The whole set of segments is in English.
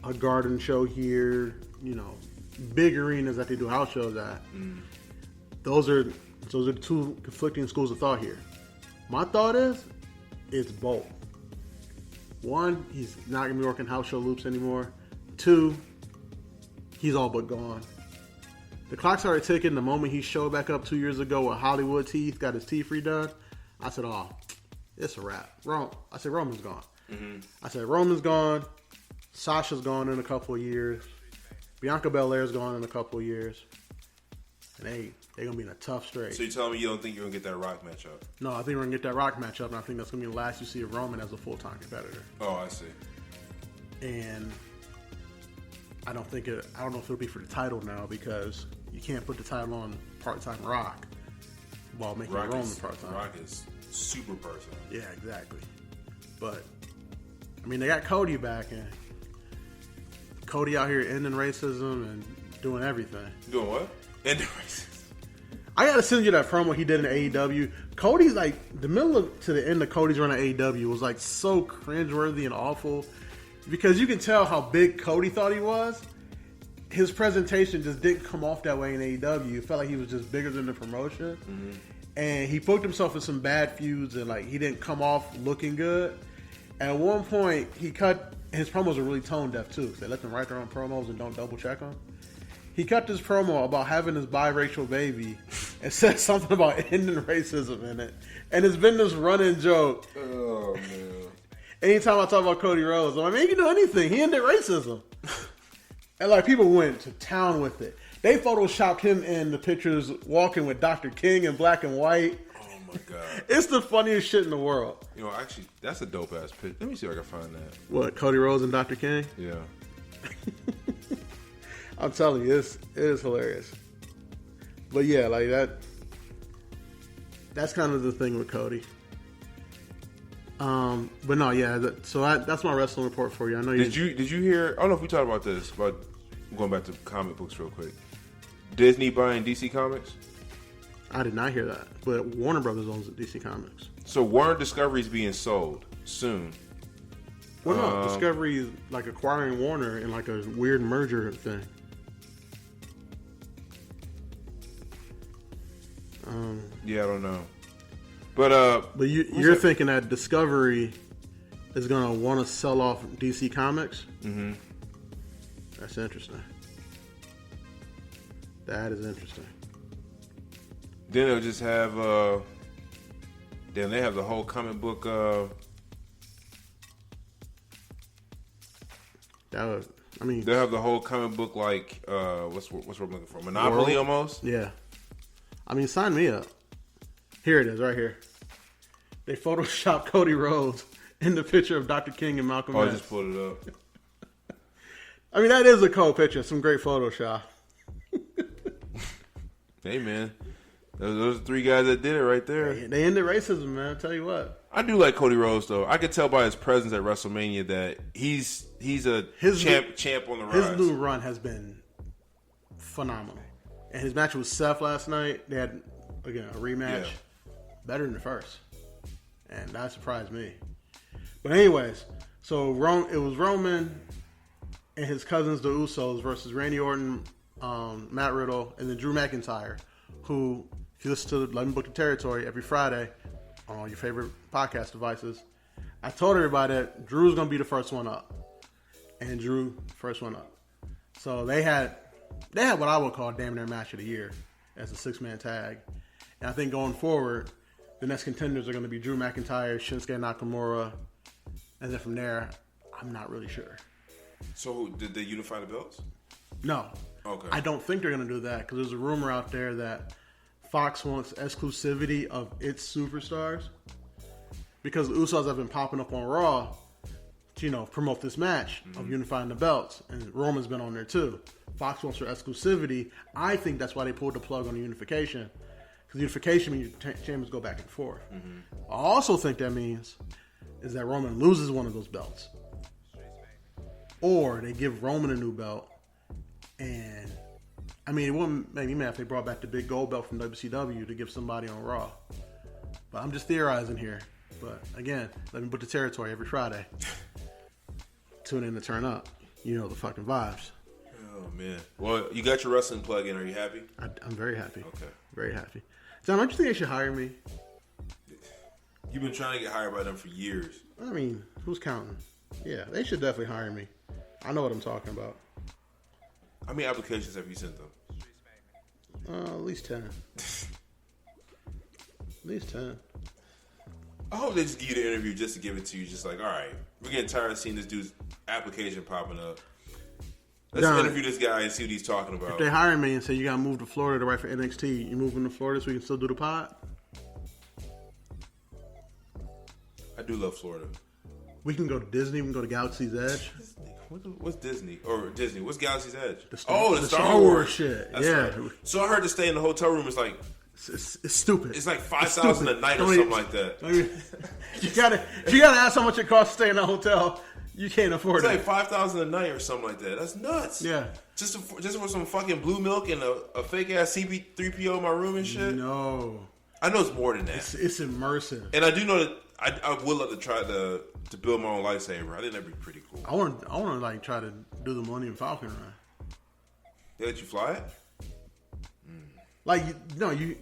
a garden show here, big arenas that they do house shows at. Those are two conflicting schools of thought here. My thought is, it's both. One, he's not going to be working house show loops anymore. Two, he's all but gone. The clock started ticking the moment he showed back up 2 years ago with Hollywood teeth, got his teeth redone. I said, oh, it's a wrap. I said, Roman's gone. I said, Roman's gone. Sasha's gone in a couple of years. Bianca Belair's gone in a couple of years. And they're going to be in a tough straight. So you're telling me you don't think you're going to get that Rock matchup? No, I think we're going to get that Rock matchup, and I think that's going to be the last you see of Roman as a full-time competitor. Oh, I see. And I don't know if it'll be for the title now, because you can't put the title on part-time Rock while making Roman part-time. Rock is super personal. Yeah, exactly. But, I mean, they got Cody back, and Cody out here ending racism and doing everything. Doing what? Ending racism. I gotta send you that promo he did in AEW. Cody's like, the middle to the end of Cody's run at AEW was like so cringeworthy and awful, because you can tell how big Cody thought he was. His presentation just didn't come off that way in AEW. It felt like he was just bigger than the promotion. And he booked himself in some bad feuds, and like he didn't come off looking good. At one point, his promos are really tone deaf too. They let them write their own promos and don't double check them. He cut this promo about having his biracial baby and said something about ending racism in it. And it's been this running joke. Oh, man. Anytime I talk about Cody Rhodes, I'm like, man, he can do anything. He ended racism. And like, people went to town with it. They photoshopped him in the pictures walking with Dr. King in black and white. Oh, my God. It's the funniest shit in the world. Actually, that's a dope-ass pitch. Let me see if I can find that. What, Cody Rhodes and Dr. King? Yeah. I'm telling you, it is hilarious. But yeah, like that's kind of the thing with Cody. But no, yeah. That's my wrestling report for you. I know you. Did you hear? I don't know if we talked about this, but going back to comic books real quick. Disney buying DC Comics. I did not hear that, but Warner Brothers owns DC Comics. So Warner Discovery is being sold soon. Well, no, Discovery is like acquiring Warner in like a weird merger thing. Yeah, I don't know. But you're thinking that Discovery is going to want to sell off DC Comics? Mm-hmm. That's interesting. That is interesting. Then they'll just have then they have the whole comic book they'll have the whole comic book like what's what I'm looking for? Monopoly world? Almost? Yeah. I mean, sign me up. Here it is, right here. They photoshopped Cody Rhodes in the picture of Dr. King and Malcolm X. I just pulled it up. I mean, that is a cool picture. Some great Photoshop. Hey, man. Those are three guys that did it right there. They ended racism, man. I'll tell you what. I do like Cody Rhodes, though. I could tell by his presence at WrestleMania that he's a champ on the rise. His new run has been phenomenal. And his match with Seth last night, they had, again, a rematch. Yeah. Better than the first. And that surprised me. But anyways, so it was Roman and his cousins, the Usos, versus Randy Orton, Matt Riddle, and then Drew McIntyre, who, if you listen to Let Me Book the Territory every Friday on all your favorite podcast devices, I told everybody that Drew's going to be the first one up. And Drew, first one up. So they had what I would call damn near match of the year as a six-man tag. And I think going forward, the next contenders are going to be Drew McIntyre, Shinsuke Nakamura, and then from there, I'm not really sure. So did they unify the belts? No. Okay. I don't think they're going to do that, because there's a rumor out there that Fox wants exclusivity of its superstars, because the Usos have been popping up on Raw to, promote this match of unifying the belts, and Roman's been on there too. Fox wants their exclusivity. I think that's why they pulled the plug on the unification, because unification means chambers go back and forth. Mm-hmm. I also think that means is that Roman loses one of those belts, or they give Roman a new belt. And I mean, it wouldn't make me mad if they brought back the big gold belt from WCW to give somebody on Raw. But I'm just theorizing here. But again, Let Me Book the Territory every Friday. tune in to turn up. You know the fucking vibes. Oh, man. Well, you got your wrestling plug in. Are you happy? I'm very happy. Okay. Very happy. John, don't you think they should hire me? You've been trying to get hired by them for years. I mean, who's counting? Yeah, they should definitely hire me. I know what I'm talking about. How many applications have you sent them? At least 10. At least 10. I hope they just give you the interview just to give it to you. Just like, all right, we're getting tired of seeing this dude's application popping up. Let's interview this guy and see what he's talking about. If they hire me and say you got to move to Florida to write for NXT, you moving to Florida so we can still do the pod? I do love Florida. We can go to Disney. We can go to Galaxy's Edge. What's Disney? Or Disney? What's Galaxy's Edge? The Star Wars shit. That's yeah. Right. So I heard to stay in the hotel room is like... It's stupid. It's like $5,000 a night or something like that. You gotta ask how much it costs to stay in a hotel. You can't afford it. It's like $5,000 a night or something like that. That's nuts. Yeah. Just for some fucking blue milk and a fake ass CB3PO in my room and shit. No. I know it's more than that. It's immersive. And I do know that I would love to try to build my own lightsaber. I think that'd be pretty cool. I want to like try to do the Millennium Falcon run. They let you fly it? Like you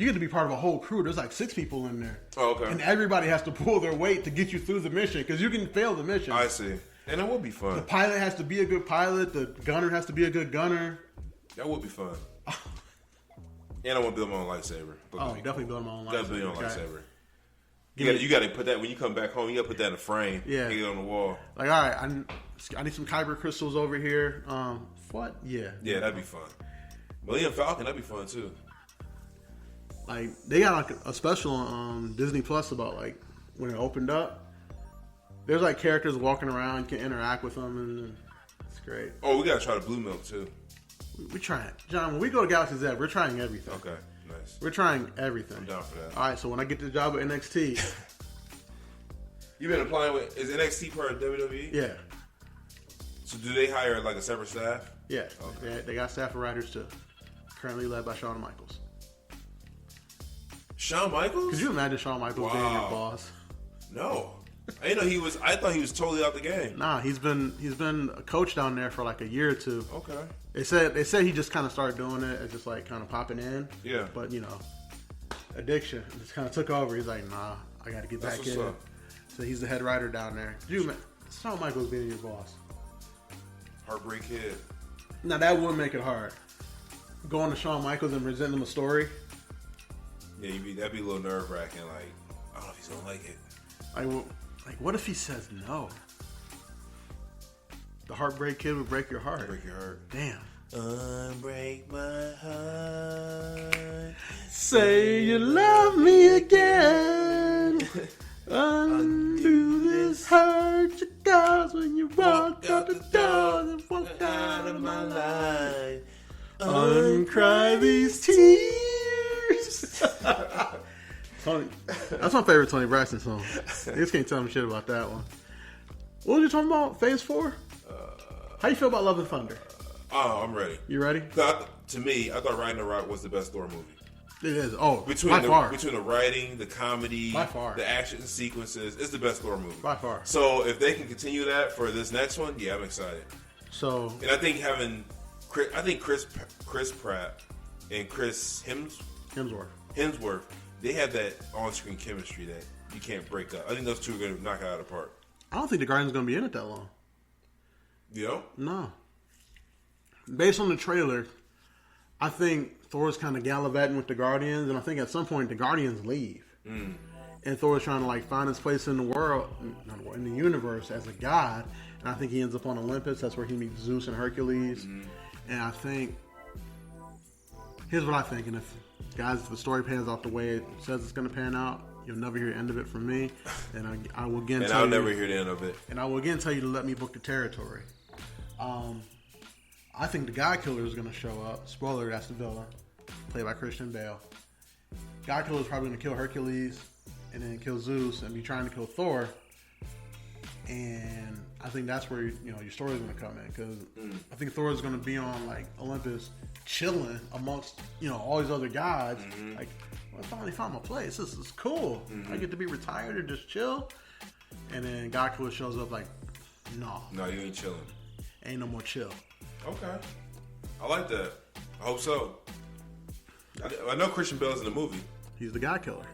get to be part of a whole crew. There's like 6 people in there. Oh, okay. And everybody has to pull their weight to get you through the mission because you can fail the mission. I see. And that would be fun. The pilot has to be a good pilot. The gunner has to be a good gunner. That would be fun. And I want to build my own lightsaber. Definitely build my own lightsaber. Gotta build your own lightsaber. You got to put that when you come back home. You got to put that in a frame. Yeah. Get it on the wall. Like, all right, I need some kyber crystals over here. What? Yeah. Yeah, that'd be fun. Millennium Falcon, that'd be fun too. Like, they got like a special on Disney Plus about like when it opened up. There's like characters walking around. You can interact with them, and it's great. Oh, we gotta try the blue milk too. We trying, John. When we go to Galaxy's Edge, we're trying everything. Okay, nice. We're trying everything. I'm down for that. All right, so when I get the job at NXT, You've been applying with, is NXT part of WWE? yeah, So do they hire like a separate staff? yeah, they got staff of writers too. Currently led by Shawn Michaels. Shawn Michaels? Could you imagine Shawn Michaels being your Wow. boss? No. I didn't know he was. I thought he was totally out the game. Nah, he's been a coach down there for like a year or two. Okay. They said he just kind of started doing it and just like kind of popping in. Yeah. But you know, addiction just kind of took over. He's like, nah, I got to get That's back what's in. up. So he's the head writer down there. Dude, man, Shawn Michaels being your boss. Heartbreak Kid. Now that would make it hard. Going to Shawn Michaels and presenting him a story. Yeah, that'd be a little nerve wracking. Like, I don't know if he's gonna like it. Like, what if he says no? The Heartbreak Kid would break your heart. Break your heart. Damn. Unbreak my heart. Say you love me again. Undo this hurt you cause when you walk out the door and walk out of my life. Uncry these tears. Tony, that's my favorite Tony Braxton song. You just can't tell me shit about that one. What were you talking about? Phase 4? How you feel about Love and Thunder? Oh, I'm ready. You ready? To me, I thought Ragnarok was the best Thor movie. It is. Oh, Between the writing, the comedy, By far. the action sequences, it's the best Thor movie. By far. So if they can continue that for this next one, yeah, I'm excited. So, And I think Chris Pratt and Chris Hemsworth, they have that on-screen chemistry that you can't break up. I think those two are going to knock it out of the park. I don't think the Guardians going to be in it that long. You know? No. Based on the trailer, I think Thor's kind of gallivanting with the Guardians, and I think at some point the Guardians leave. And Thor's trying to like find his place in the world, in the universe as a god. And I think he ends up on Olympus. That's where he meets Zeus and Hercules. And I think, here's what I think, and if the story pans out the way it says it's going to pan out, you'll never hear the end of it from me. And I will again I'll never hear the end of it. And I will again tell you to let me book the territory. I think the God Killer is going to show up. Spoiler, that's the villain, played by Christian Bale. God Killer is probably going to kill Hercules and then kill Zeus and be trying to kill Thor. And I think that's where your story is going to come in, because I think Thor is going to be on like Olympus, chilling amongst all these other gods. Like, well, I finally found my place. This is cool. I get to be retired and just chill. And then God Killer shows up like No. No, you ain't chilling. Ain't no more chill. Okay. I like that. I hope so. I know Christian Bale's in the movie. He's the God Killer.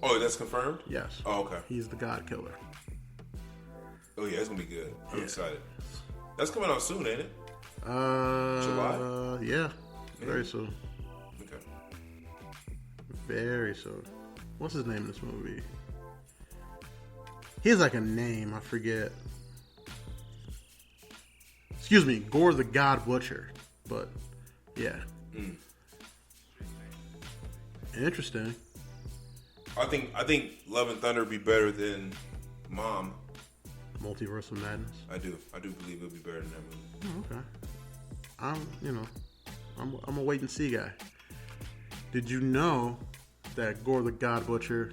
Oh, that's confirmed? Yes. Oh, okay. He's the God Killer. Oh, yeah, it's going to be good. I'm excited. That's coming out soon, ain't it? July? Yeah. Very soon. Okay. Very soon. What's his name in this movie? He has like a name. I forget. Excuse me. Gore the God Butcher. But, yeah. Interesting. I think Love and Thunder would be better than Mom. Multiverse of Madness. I do believe it'll be better than that movie. Oh, okay. I'm a wait and see guy. Did you know that Gore the God Butcher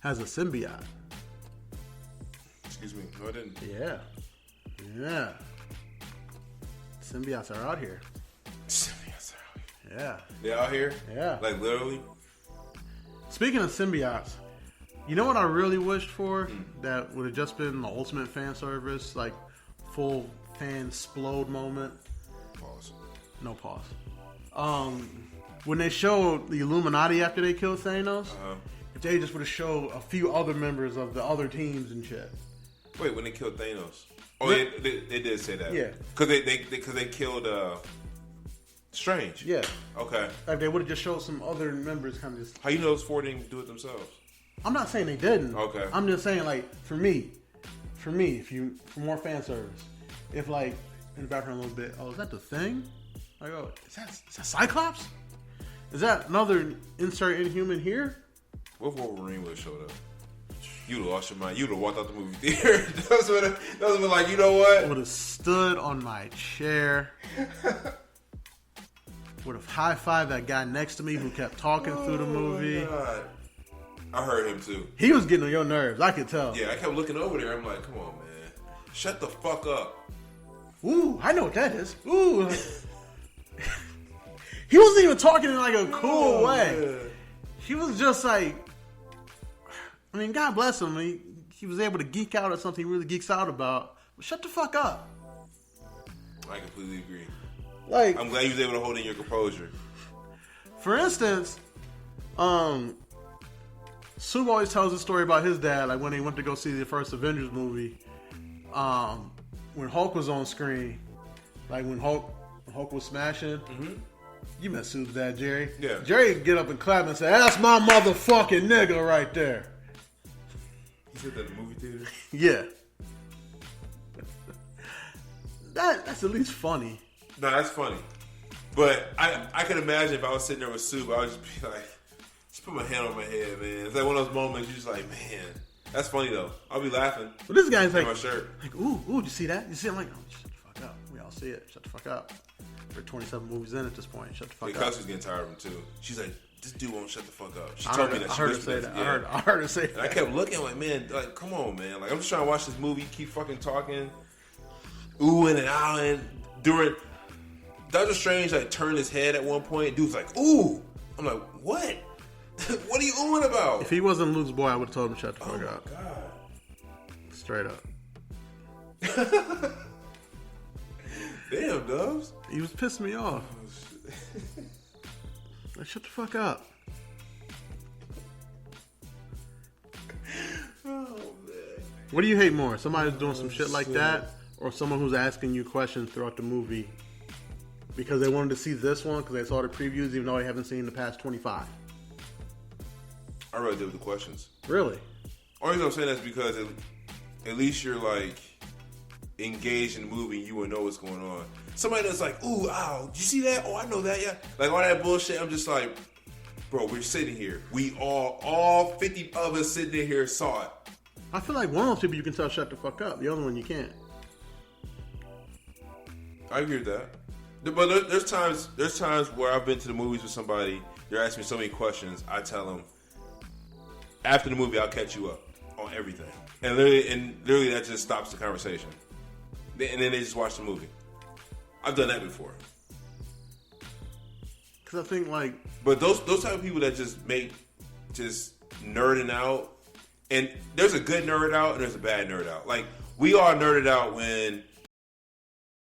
has a symbiote? Excuse me. No, I didn't. Yeah. Symbiotes are out here. Symbiotes are out here. Yeah. They out here? Yeah. Like literally? Speaking of symbiotes, you know what I really wished for? That would have just been the ultimate fan service, like full fan explode moment. Pause. No pause. When they showed the Illuminati after they killed Thanos, if they just would have showed a few other members of the other teams and shit. Wait, when they killed Thanos? Oh, they did say that. Yeah. Because they killed Strange. Yeah. Okay. Like they would have just showed some other members kind of just... How you know those four didn't do it themselves? I'm not saying they didn't. Okay. I'm just saying, like, for me, for more fan service, if, like, in the background a little bit, oh, is that the Thing? Like, oh, is that Cyclops? Is that another insert Inhuman here? What if Wolverine would have showed up? You'd have lost your mind. You'd have walked out the movie theater. That would have been like, you know what? Would have stood on my chair. Would have high-fived that guy next to me who kept talking through the movie. God. I heard him too. He was getting on your nerves. I could tell. Yeah, I kept looking over there. I'm like, come on, man. Shut the fuck up. Ooh, I know what that is. Ooh. He wasn't even talking in like a cool way. Man. He was just like, I mean, God bless him. He was able to geek out at something he really geeks out about. But shut the fuck up. I completely agree. Like, I'm glad you was able to hold in your composure. For instance, Sue always tells a story about his dad, like when he went to go see the first Avengers movie. When Hulk was on screen, like when Hulk was smashing. Mm-hmm. You met Sue's dad, Jerry. Yeah. Jerry would get up and clap and say, "That's my motherfucking nigga right there." He said that in the movie theater? Yeah. That's at least funny. No, that's funny. But I can imagine if I was sitting there with Sue, I would just be like, just put my hand on my head, man. It's like one of those moments you're just like, man, that's funny though. I'll be laughing. But this guy's like, my shirt. Like, ooh, did you see that? You see it? I'm like, oh, shut the fuck up. We all see it. Shut the fuck up. We're 27 movies in at this point. Shut the fuck up. Kelsey's getting tired of him too. She's like, this dude won't shut the fuck up. She told me that. I heard her say that. Yeah. I heard her say that. And I kept looking like, man, like, come on, man. Like, I'm just trying to watch this movie, keep fucking talking, oohing and ahhing. During Doctor Strange, like, turned his head at one point. Dude's like, ooh. I'm like, what? What are you oohing about? If he wasn't Luke's boy, I would have told him to shut the fuck up. Oh, my God. Straight up. Damn, Dubs. He was pissing me off. Like, shut the fuck up. Oh, man. What do you hate more? Somebody who's doing some shit like that, or someone who's asking you questions throughout the movie because they wanted to see this one because they saw the previews even though they haven't seen the past 25? I really did with the questions. Really? Only reason I'm saying that's because at least you're like engaged in the movie and you will know what's going on. Somebody that's like, ooh, ow, did you see that? Oh, I know that, yeah. Like all that bullshit, I'm just like, bro, we're sitting here. We all 50 of us sitting in here saw it. I feel like one of those people you can tell shut the fuck up. The other one you can't. I agree with that. But there's times where I've been to the movies with somebody, they're asking me so many questions, I tell them, after the movie, I'll catch you up on everything. And literally that just stops the conversation. And then they just watch the movie. I've done that before. Because I think like... But those type of people that just make just nerding out, and there's a good nerd out and there's a bad nerd out. Like we all nerded out when